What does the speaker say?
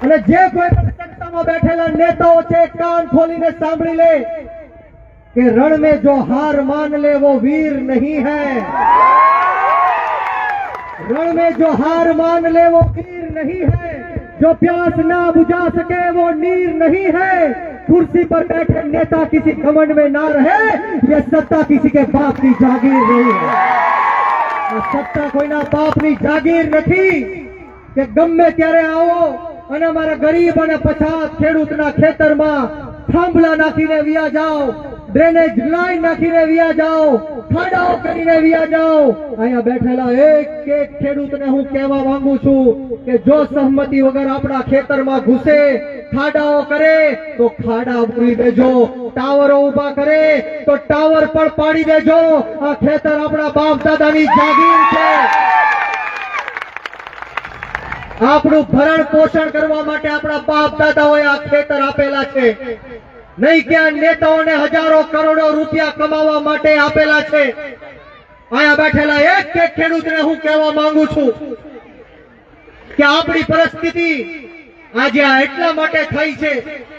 અને જે કોઈ સત્તામાં બેઠેલા નેતાઓ છે કાન ખોલીને સાંભળી લે कि रण में जो हार मान ले वो वीर नहीं है। रण में जो हार मान ले वो वीर नहीं है। जो प्यास ना बुझा सके वो नीर नहीं है। कुर्सी पर बैठे नेता किसी घमंड में ना रहे, ये सत्ता किसी के बाप की जागीर नहीं है। सत्ता कोईना बापनी जागीर नहीं કે ગમે ત્યારે આવો અને અમારા ગરીબ અને પછાત ખેડૂતના ખેતરમાં થાંભલા નાખીને વિયા જાઓ, ડ્રેનેજ લાઈન નાખીને વિયા જાઓ, ખાડાઓ કરીને વિયા જાઓ। અહીંયા બેઠેલા એક એક ખેડૂતને હું કહેવા માંગુ છું કે જો સહમતિ વગર આપણા ખેતરમાં ઘૂસે, ખાડાઓ કરે તો ખાડા પૂરી દેજો, ટાવરો ઉભા કરે તો ટાવર પણ પાડી દેજો। આ ખેતર આપણા બાપ દાદાની જાગીર છે। આપણું ભરણ પોષણ કરવા માટે આપણા બાપ દાદાઓએ આ ખેતર આપેલા છે, નહીં કે આ નેતાઓને હજારો કરોડો રૂપિયા કમાવા માટે આપેલા છે। અહીંયા બેઠેલા એક એક ખેડૂતને હું કહેવા માંગુ છું કે આપણી પરિસ્થિતિ આજે આ એટલા માટે થઈ છે